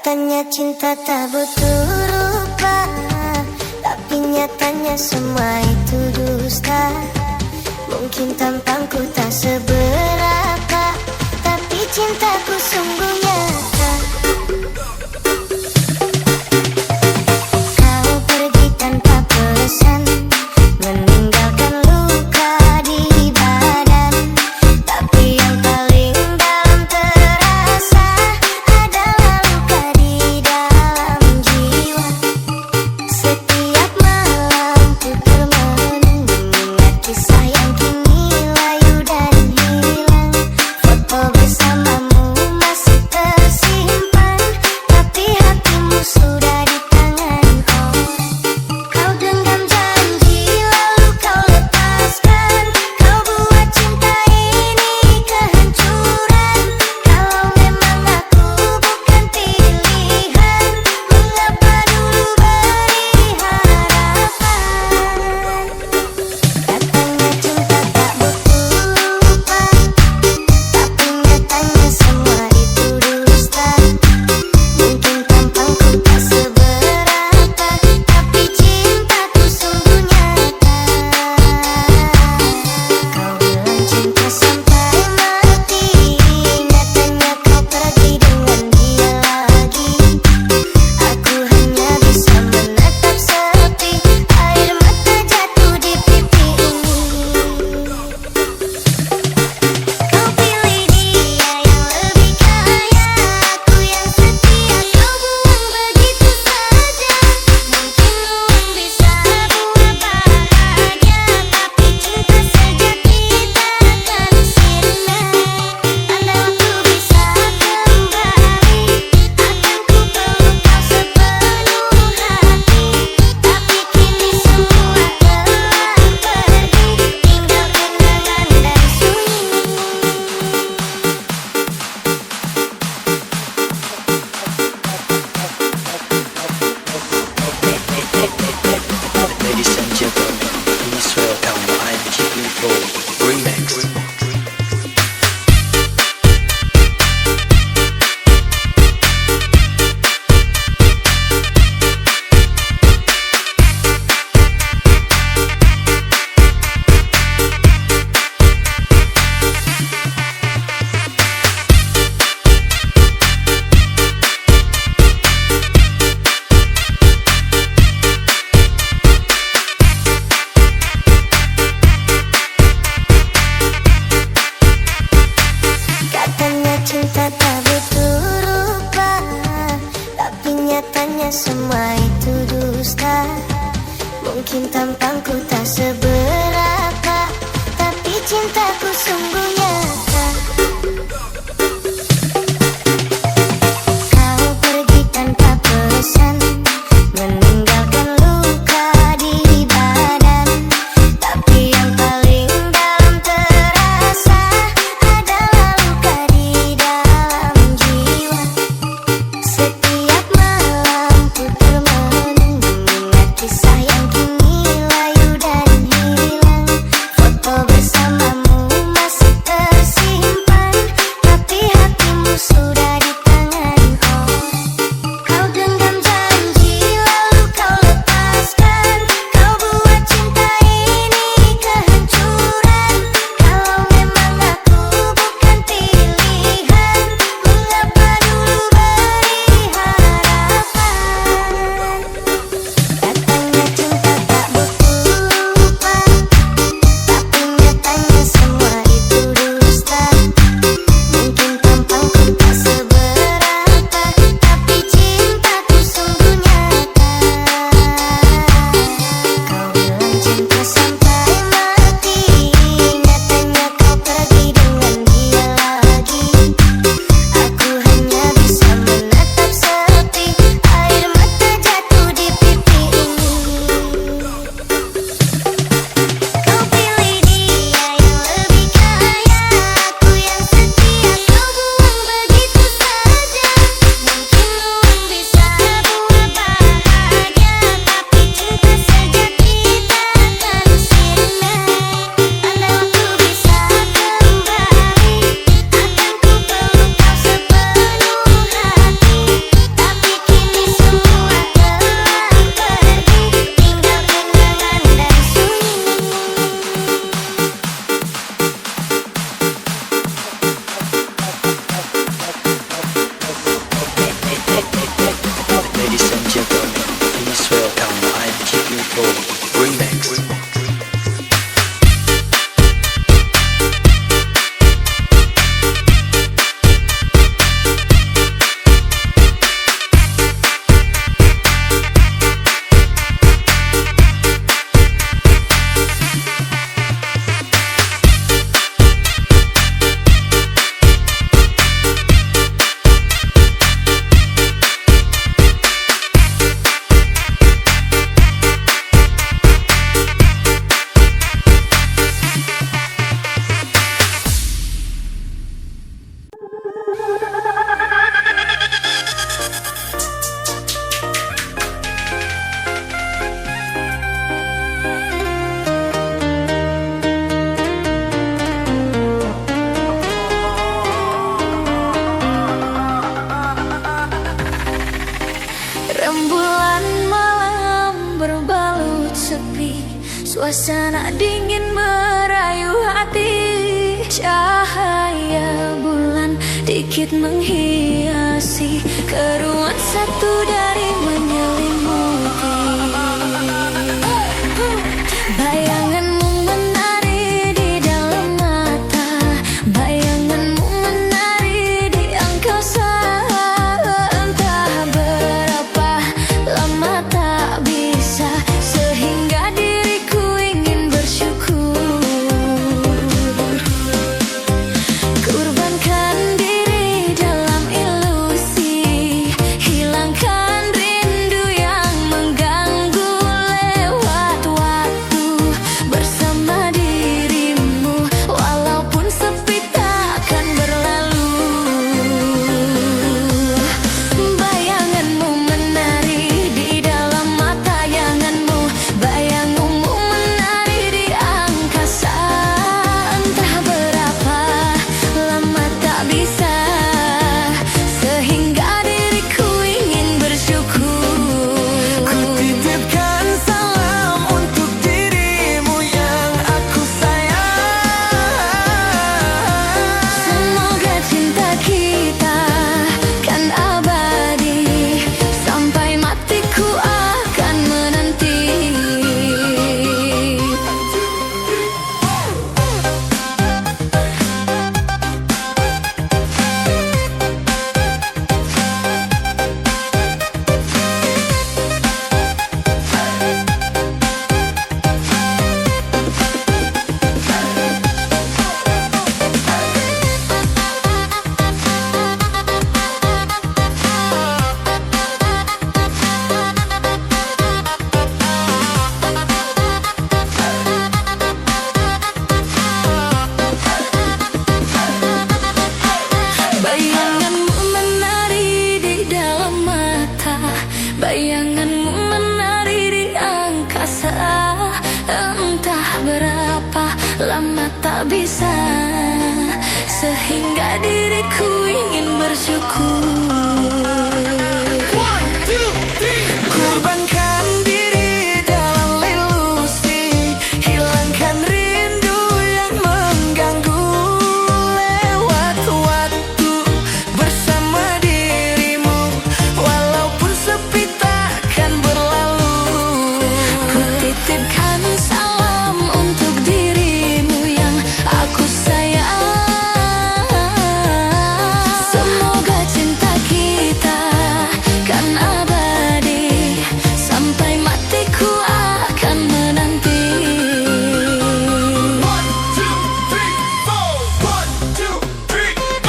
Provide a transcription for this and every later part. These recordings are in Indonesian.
Katanya cinta tak butuh rupa, tapi nyatanya semua itu dusta. Mungkin tampangku tak seberapa, tapi cintaku sungguh nyata. Kau pergi tanpa pesan, meninggalkan luka di badan. Tapi yang paling dalam terasa adalah luka di dalam jiwa. Setiap malam ku termenung mengingat kisah yang kini layu dan hilang. Suasana dingin merayu hati, cahaya bulan dikit menghiasi keruan satu dari menyelimuti. Bayanganmu menari di dalam mata, bayanganmu menari di angkasa. Entah berapa lama tak bisa, sehingga diriku ingin bersyukur. Kurbankan diri dalam ilusi, hilangkan rindu yang mengganggu. Lewat waktu bersama dirimu, walaupun sepi takkan berlalu. Bayanganmu menari di dalam mata, bayanganmu, bayanganmu menari di angkasa. Entah berapa lama tak bisa, sehingga diriku ingin bersyukur. Ku titipkan salam untuk dirimu yang aku sayang. Semoga cinta kita kan abadi, sampai matiku akan menanti. Bayanganmu menari di dalam mata, bayanganmu menari di angkasa. Entah berapa lama tak bisa, sehingga diriku ingin bersyukur. Kurbankan diri dalam ilusi, hilangkan rindu yang mengganggu. Lewat waktu bersama dirimu, walaupun sepi takkan berlalu. Ku titipkan salam untuk dirimu yang aku sayang. Semoga cinta kita kan abadi, sampai matiku akan menanti. 1, 2, 3, 4.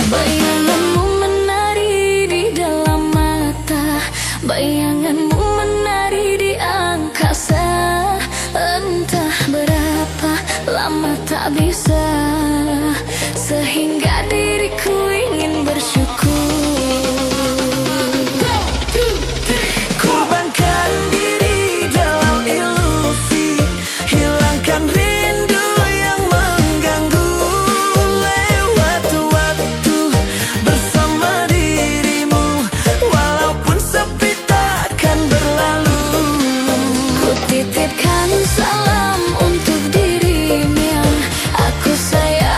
Bayanganmu menari di dalam mata, bayanganmu menari di angkasa. Entah berapa lama tak bisa, sehingga diriku ingin bersyukur. Kurbankan diri dalam ilusi, hilangkan rindu yang mengganggu. Lewat waktu bersama dirimu, walaupun sepi takkan berlalu. Ku titipkan salam untuk dirimu yang aku sayang.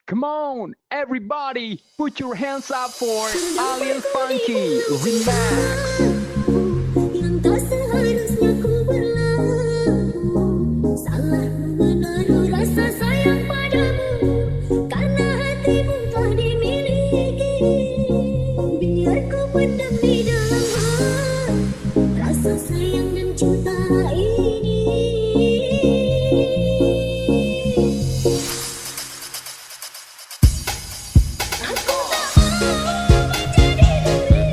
Come on, everybody, put your hands up for Alien Funky Remix. Yang tak seharusnya ku berlaku, salah menaruh rasa sayang padamu, karena hatimu telah dimiliki. Biar ku pendam di dalam hati rasa sayang dan cinta ini. Aku tak mau menjadi diri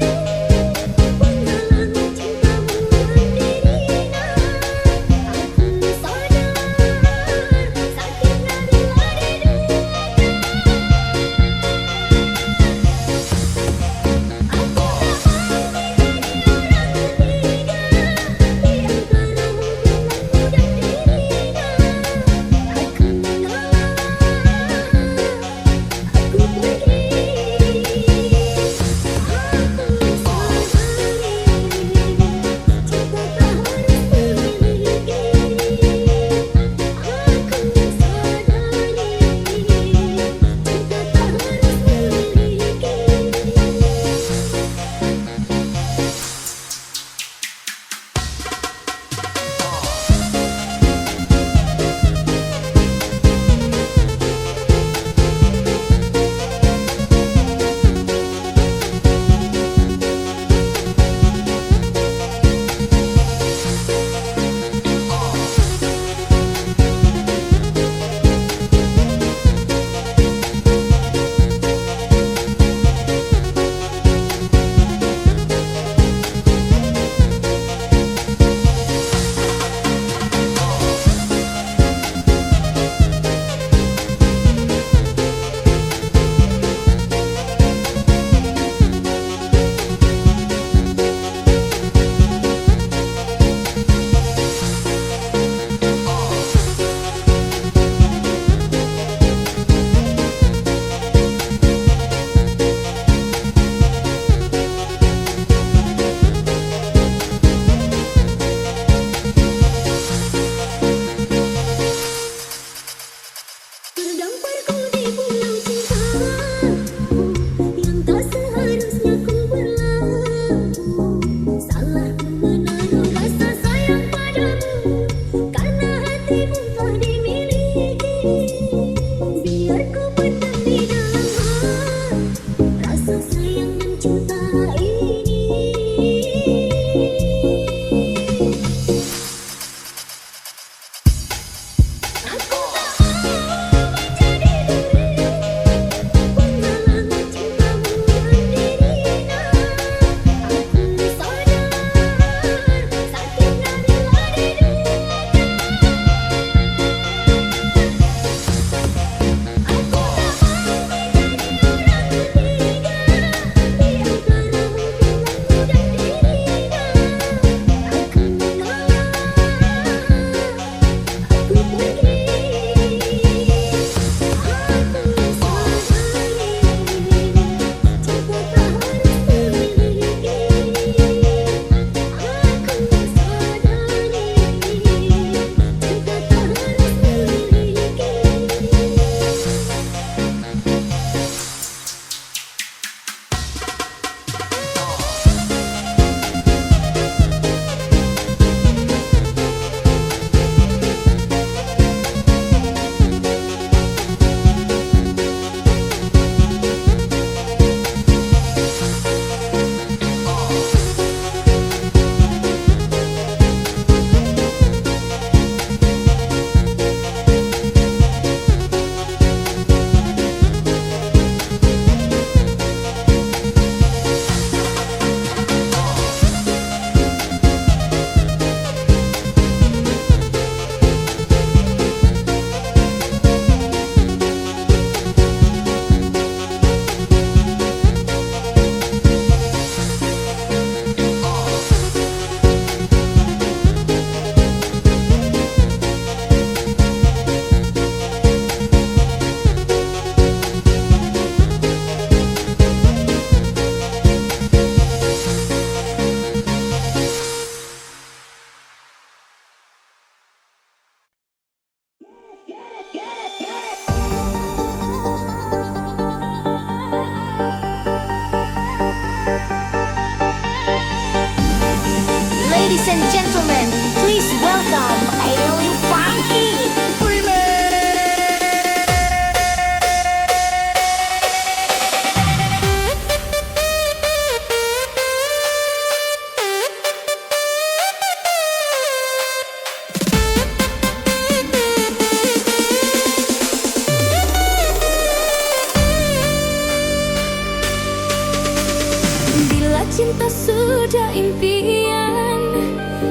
tak sudah impian.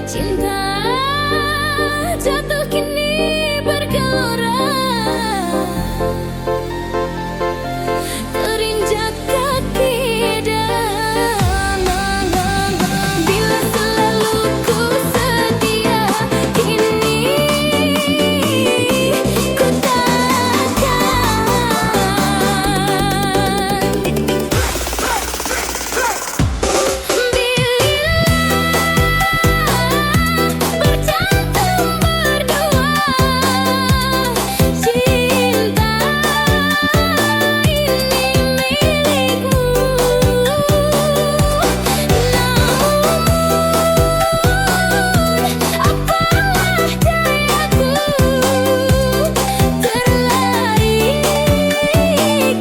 Cinta jatuh kini bergelora, terinjak kaki dan bila selalu ku setia, kini ku takkan. Bercantum berdua, cinta ini milikmu. Namun apalah dayaku, terlari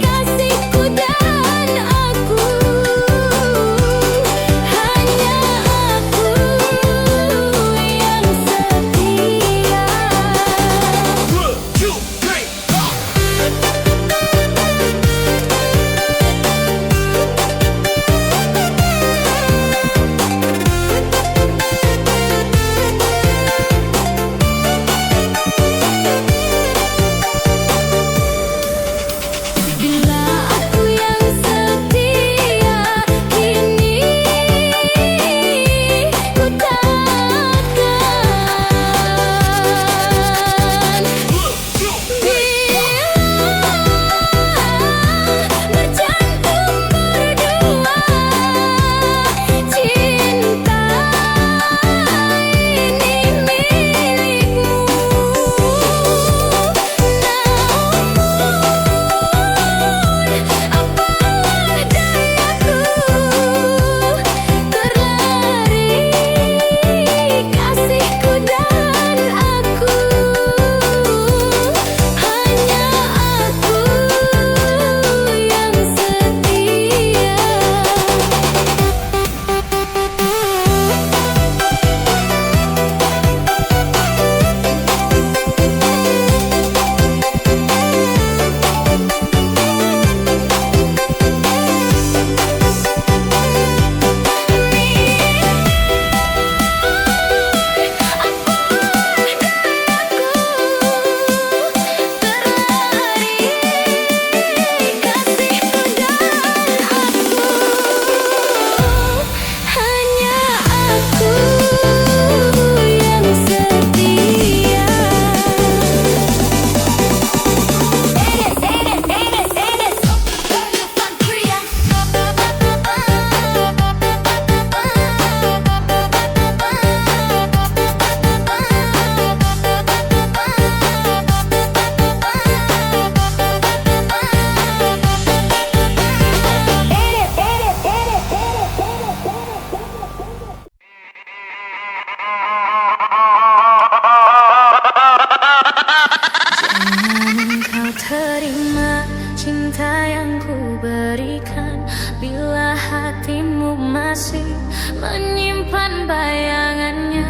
kasihku dan aku. Hanya aku yang setia. One, two, three, go! Bila aku yang setia, kini ku takkan. Bila bercantum berdua, cinta ini milikmu. Apalah dayaku, terlari kasihku dan aku. Hanya aku yang setia. Jangan kau terima cinta yang ku berikan, bila hatimu masih menyimpan bayangannya.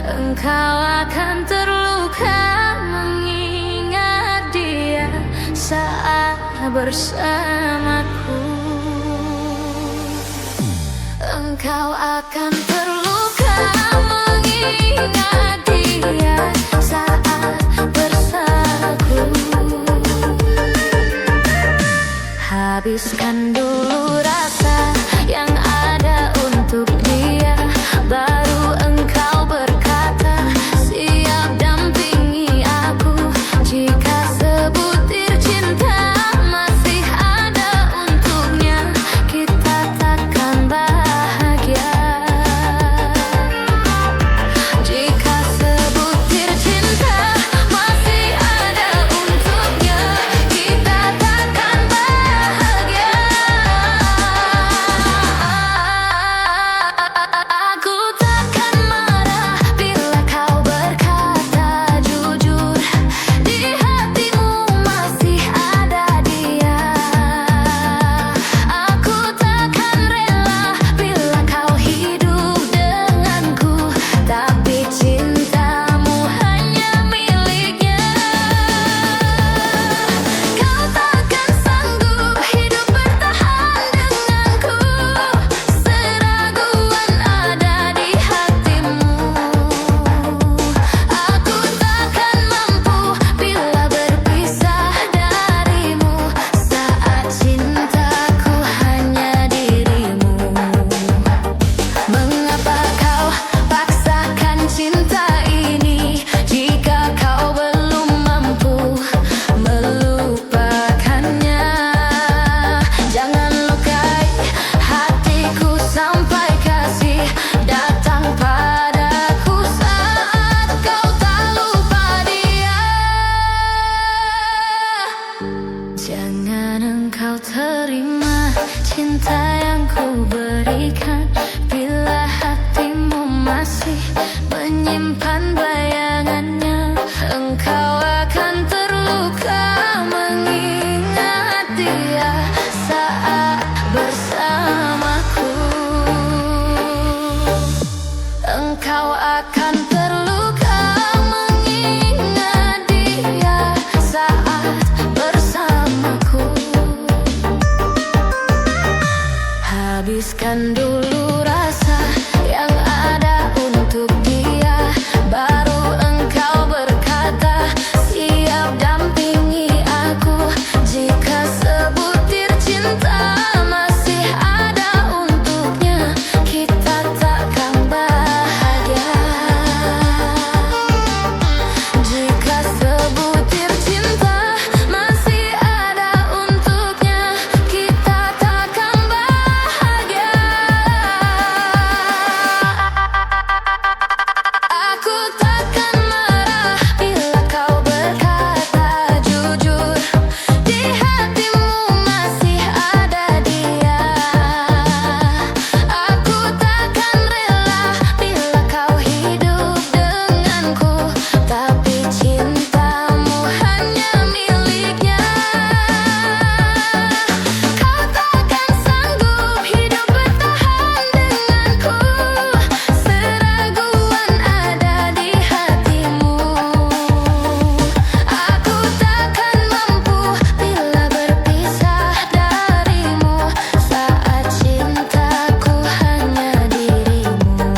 Engkau akan terluka mengingat dia saat bersamaku. Engkau akan terluka mengingat dia saat bersamaku. Habiskan dulu rasa yang ada untuk dia, baru engkau berkata siap dampingi aku. Jika sebutir cinta masih ada untuknya, kita takkan bahagia. Jika sebutir cinta masih ada untuknya, kita takkan bahagia. Jangan engkau terima cinta yang ku berikan, bila hatimu masih menyimpan bayangannya. Engkau akan terluka mengingat dia saat bersamaku. Engkau akan terluka mengingat dia saat bersamaku. Habiskan dulu rasa yang ada untuk dia, baru engkau berkata siap dampingi aku. Jika sebutir cinta masih ada untuknya, kita takkan bahagia. Jika sebutir cinta masih ada untuknya, kita takkan bahagia. Aku takkan marah bila kau berkata jujur, di hatimu masih ada dia. Aku takkan rela bila kau hidup denganku, tapi cintamu hanya miliknya. Kau takkan sanggup hidup bertahan denganku, seraguan ada di hatimu. Aku takkan mampu bila berpisah darimu, saat cintaku hanya dirimu.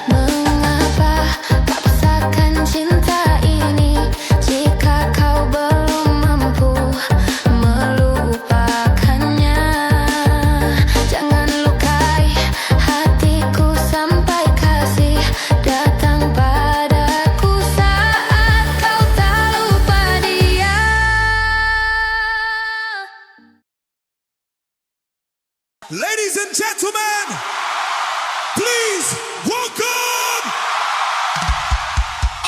Mengapa paksakan cinta ini jika kau belum mampu melupakannya? Jangan lukai hatiku sampai kasih datang padaku saat kau tak lupa dia. Ladies and gentlemen, please welcome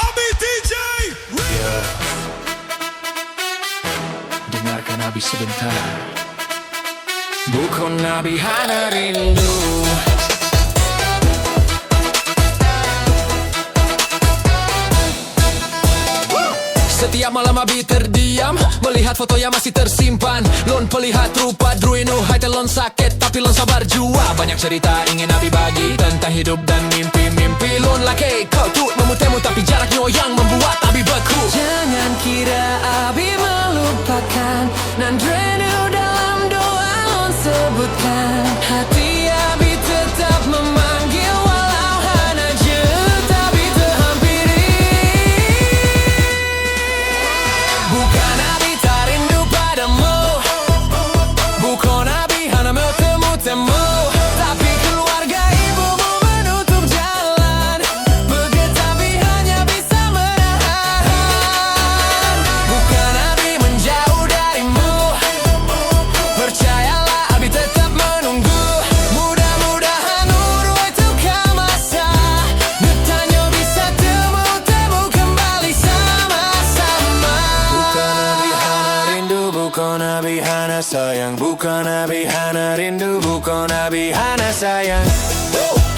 Abi DJ. Dengarkan Abi sebentar. Bukan Abi hanya rindu. Setiap malam Abi terdiam melihat foto yang masih tersimpan. Lon pelihat rupa Druino, hai telon sakit tapi lon sabar jua. Banyak cerita ingin Abi bagi tentang hidup dan mimpi-mimpi. Lon laki kau tuh memutemu tapi jaraknya yang membuat Abi beku. Jangan kira Abi melupakan, nan Druino dalam doa lon sebutkan. Hati Abi tetap memanggil walau hanya juta Abi terhampiri. Bukan Abi tak rindu padamu, bukan Abi hanya bertemu-temu, tapi keluarga ibumu menutup jalan. Begitu Abi hanya bisa menahan. Bukan Abi menjauh darimu, percayalah Abi tetap menunggu. Mudah-mudahan urut itu masa detanya bisa temu-temu kembali sama-sama. Bukan Abi hanya rindu, bukan Abi hanya sayang. Bukan Abi hanya rindu, bukan Abi hanya sayang.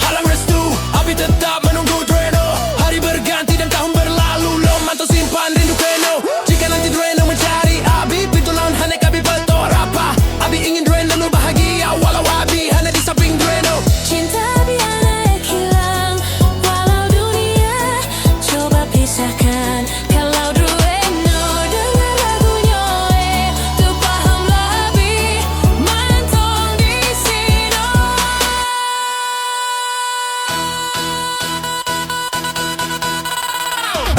Halang restu, Abi tetap menunggu Druino. Hari berganti dan tahun berlalu, lo mantau simpan rindu keno. Jika nanti Druino mencari Abi, pintu lawan hanya Abi betor apa. Abi ingin Druino lu bahagia, walau Abi hanya di samping Druino. Cinta biar hilang, walau dunia coba pisahkan. Kalau Drueno dengar lagunya, tuh pahamlah Abi mantong di sini.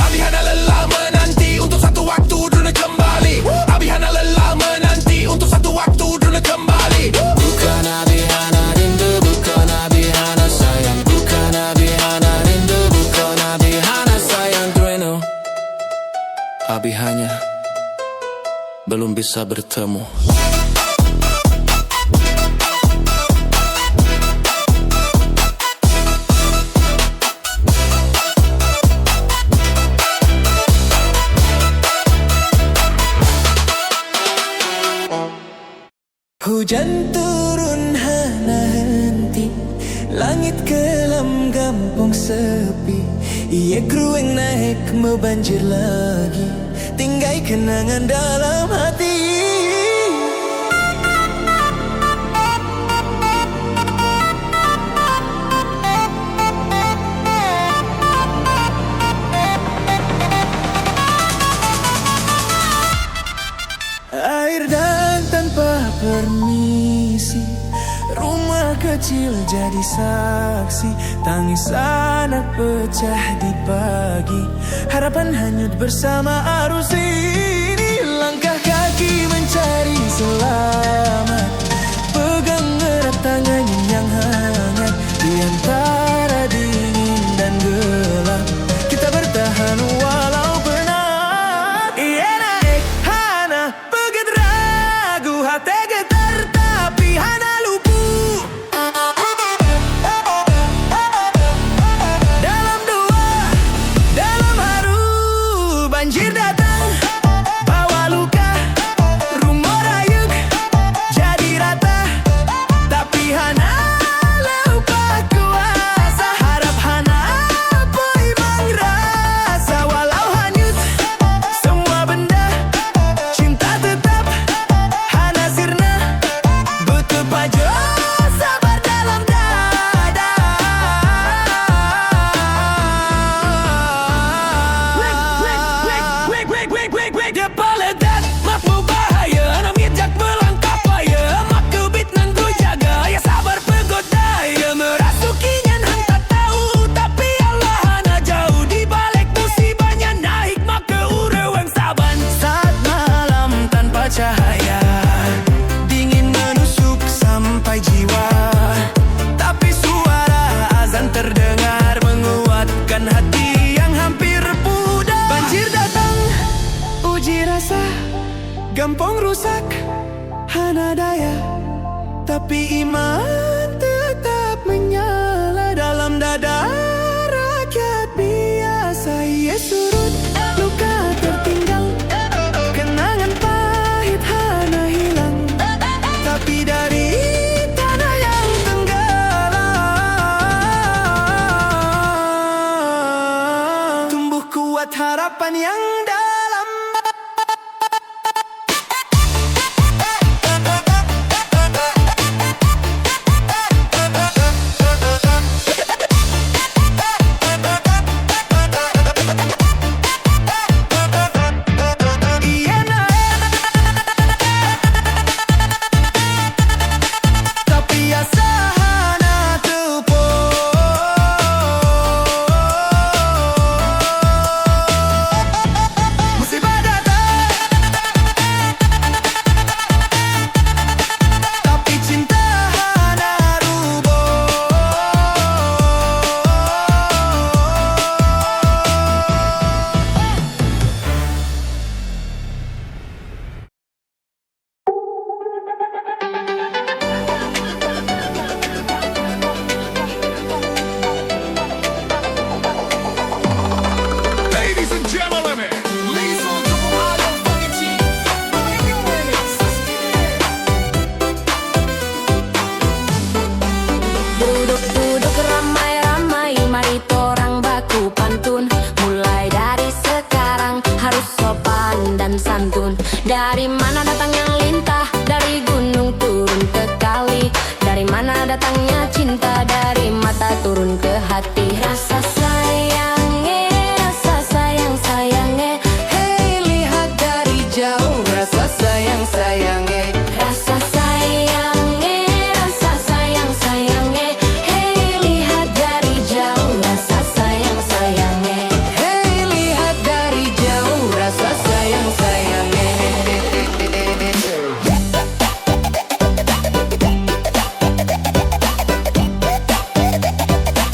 Abi hanya lelah menanti untuk satu waktu Druino kembali. Abi hanya lelah menanti untuk satu waktu Druino kembali. Bukan Abi hanya rindu, bukan Abi hanya sayang. Bukan Abi hanya rindu, bukan Abi hanya sayang Druino. Abi hanya belum bisa bertemu. Hujan turun hana henti, langit kelam gampang sepi. Ia krueng naik mau banjir lagi, tinggai kenangan dalam hati. Air dan tanpa permisi, rumah kecil jadi saksi. Tangis anak pecah di pagi, harapan hanyut bersama arus ini. Langkah kaki mencari selamat, pegang erat tangan yang hangat. Di antara dingin dan gelap, kita bertahan walau penat. Iya naik hana peget ragu, hati getar tapi hana lupu. Dalam doa, dalam haru, banjir datang bawa luka. Rumah rayuk jadi rata, tapi hana lupa kuasa. Harap hana boy mengrasa, walau hanyut semua benda, cinta tetap hana sirna. Butuh pajo sabar dalam dada. Dia peledak, mak mau bahaya, anak mijak melangkah payah. Mak kebit nan ku jaga, ya sabar pegoda. Ya merasukinya hang tak tahu, tapi Allah hana jauh. Di balik musibahnya naik, mak ke ureweng saban. Saat malam tanpa cahaya, dingin menusuk sampai jiwa. Tapi suara azan terdengar, menguatkan hati yang hampir pudar. Banjir datang, uji rasa, gampang rusak, hana daya. Tapi iman tetap menyala dalam dada rakyat biasa. Ia surut, luka tertinggal, kenangan pahit hana hilang. Tapi dari tanah yang tenggelam, tumbuh kuat harapan yang dalam. Iya naik, tapi asa hana tepo. Musibah datang, tapi cinta hana rubuh. Ladies and gentlemen, Duduk-duduk ramai-ramai, mari torang baku pantun. Mulai dari sekarang harus sopan dan santun. Dari mana datangnya lintah, dari gunung turun ke kali. Dari mana datangnya cinta, dari mata turun ke hati. Rasa sayangnya, rasa sayang-sayangnya, hei lihat dari jauh. Rasa sayang-sayangnya, rasa sayangnya, rasa sayang-sayangnya, hei lihat dari jauh. Rasa sayang-sayangnya, hei lihat dari jauh. Rasa sayang-sayangnya.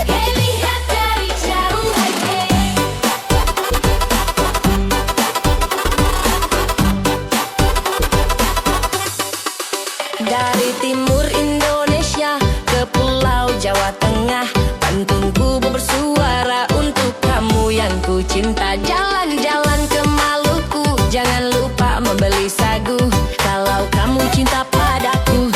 Hei lihat dari jauh, dari timur Indonesia ke pulau Jawa Tengah, pantunku bersuara untuk kamu yang ku cinta. Jalan-jalan ke Maluku, jangan lupa membeli sagu. Kalau kamu cinta padaku,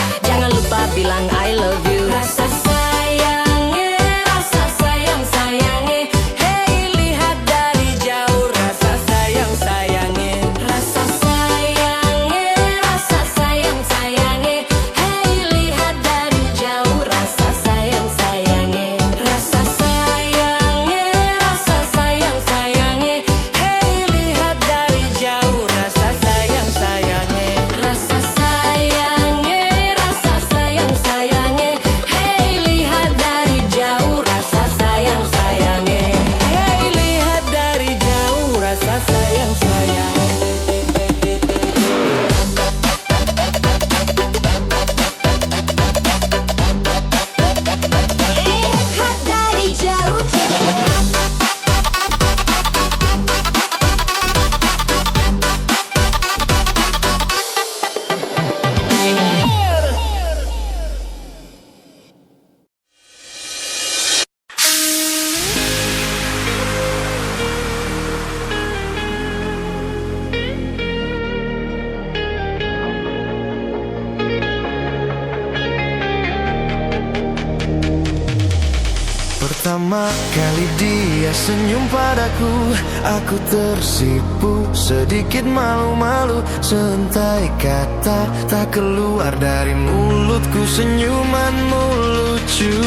Pertama kali dia senyum padaku, aku tersipu, sedikit malu-malu. Sentai kata tak keluar dari mulutku, senyumanmu lucu.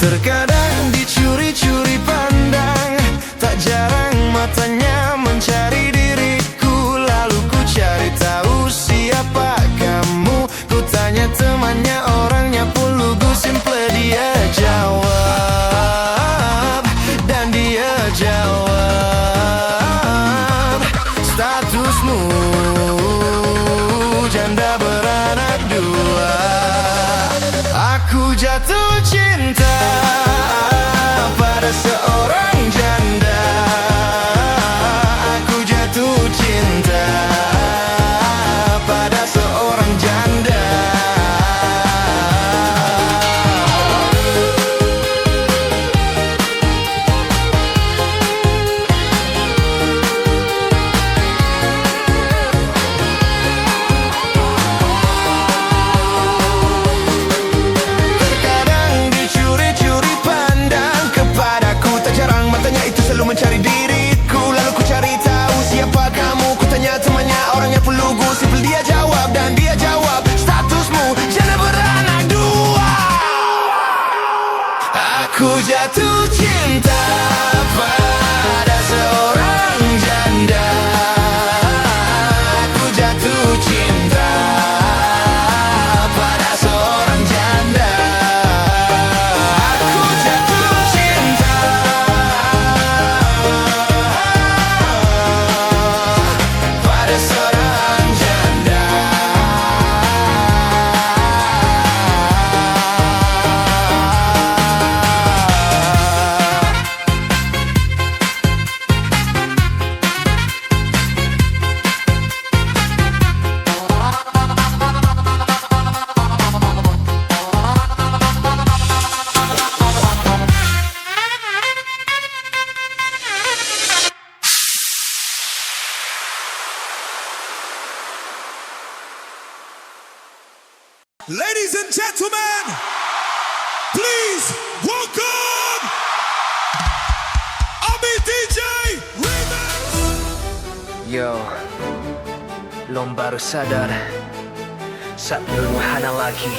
Terkadang dicuri-curi pandang, tak jarang matanya mencari diriku. Lalu ku cari tahu siapa kamu, ku tanya temannya, orangnya pun lugu. Simple dia jawab, dan dia jawab, statusmu janda beranak dua. Aku jatuh cinta pada seorang janda. Aku jatuh cinta pada seorang janda. Mencari diriku, lalu ku cari tahu siapa kamu. Ku tanya temannya, orangnya pun lugu. Simple dia jawab, dan dia jawab, statusmu janda beranak dua. Aku jatuh cinta pada seorang janda. Aku jatuh cinta pada seorang janda. Aku jatuh cinta pada seorang janda. Ladies and gentlemen, please welcome Ami DJ Remix. Yo, lom baru sadar saat belum wahana lagi.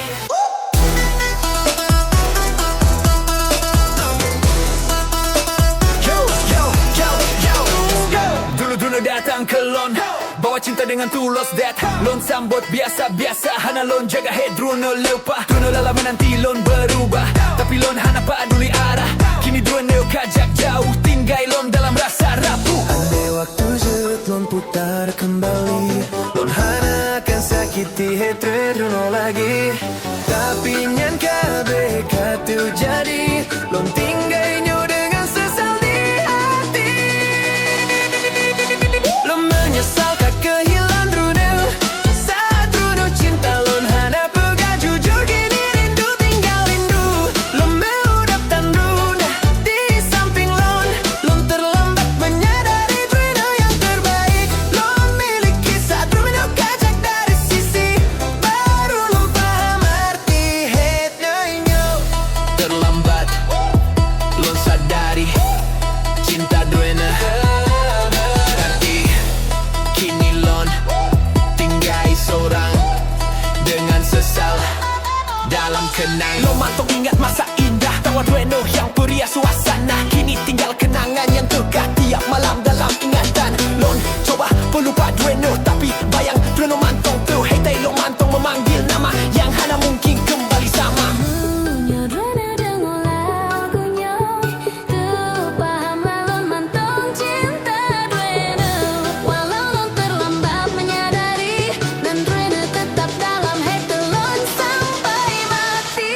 Dulu datang ke Lon, bawa cinta dengan tulus that Lon sambut biasa-biasa, hana Lon jaga head Druno lupa, Druno lala menanti Lon berubah, tapi Lon hana peduli arah. Kini Druno kajak jauh, tinggai Lon dalam rasa rapuh. Andai waktu zut Lon putar kembali, Lon hana akan sakiti head Druno lagi. Tapi nyan kabe katu jadi, Lon tinggai nyo dengan sesal di hati. Lon menyesal kak kehilangan Druno, saat Druno cinta Lon hana pegang jujur. Kini rindu tinggal rindu, Lon meudap dan Druno di samping Lon. Lon terlambat menyadari Druno yang terbaik Lon miliki. Saat Druno kajak dari sisi, baru Lon paham arti hate-nya. Terlambat Lon sadari cinta Druno arti. Kini Lon tinggai seorang dengan sesal dalam kenang. Lon mantong ingat masa indah, tawa Druno yang beria suasana. Kini tinggal kenangan yang tegak tiap malam dalam ingatan. Lon coba pelupa Druno, tapi bayang Druno mantong tu. Hey tay Lon mantong memanggil nama yang hana mungkin kembali sama. Nyodrona dengar lagunya, tuh pahamlah Lon mantong cinta Druno. Walau Lon terlambat menyadari, dan Druno tetap dalam hati Lon sampai mati.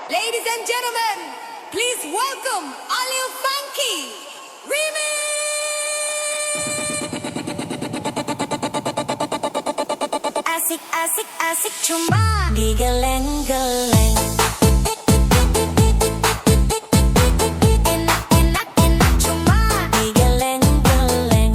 Ladies and gentlemen, please welcome Alil Funky Remix. Asik asik asik cuma digeleng-geleng. Enak enak enak cuma digeleng-geleng.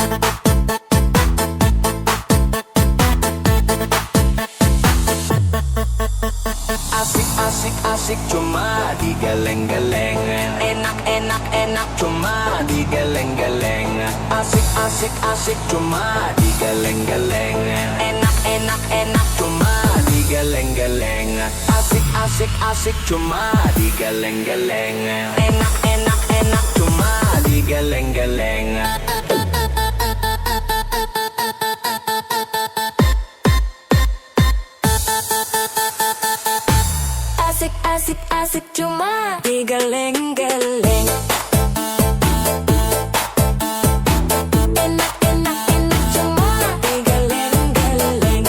Asik asik asik cuma digeleng-geleng. Enak enak enak Cuma digeleng-geleng. Asik asik asik cuma digeleng-geleng. enak enak enak Cuma digeleng-geleng. Asik asik asik cuma digeleng-geleng. enak enak enak Cuma digeleng-geleng. asik asik asik cuma digeleng-geleng. Enak enak enak cuma digeleng-geleng.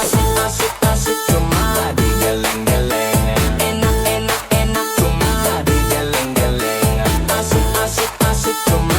Asik asik asik cuma digeleng-geleng. Enak enak enak Cuma digeleng-geleng. Asik asik asik cuma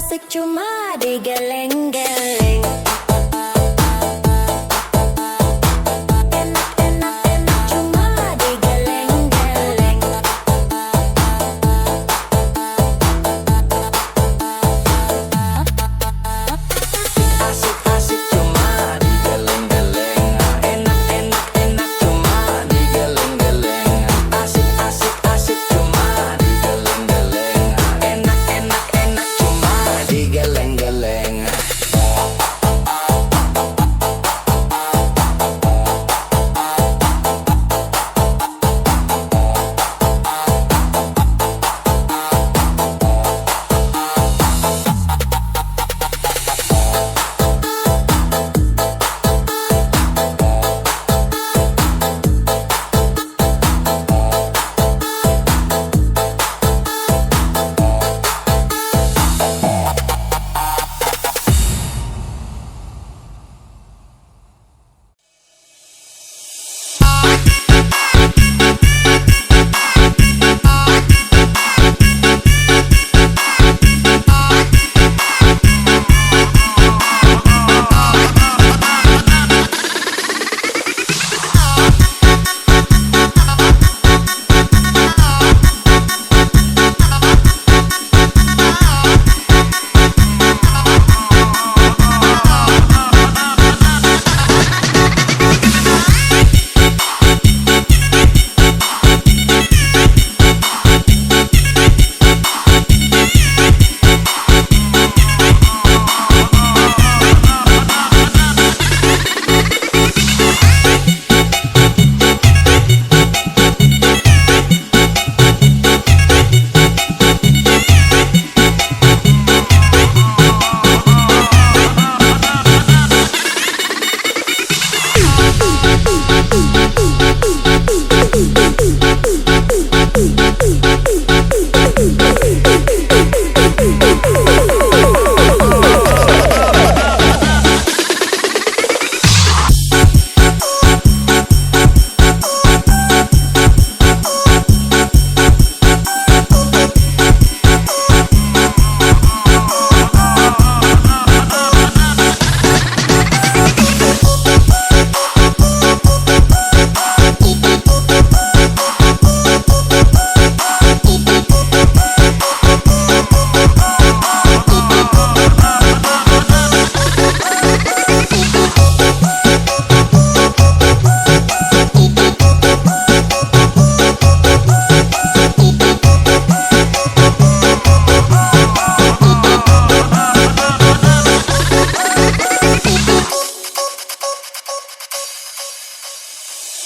asik cuma digeleng-geleng. Enak-enak cuma digeleng-geleng. Asik-asik cuma digeleng-geleng. Enak-enak cuma digeleng-geleng. Asik-asik cuma digeleng-geleng. Enak-enak cuma digeleng-geleng.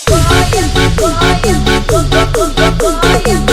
Goyang, goyang, goyang, goyang.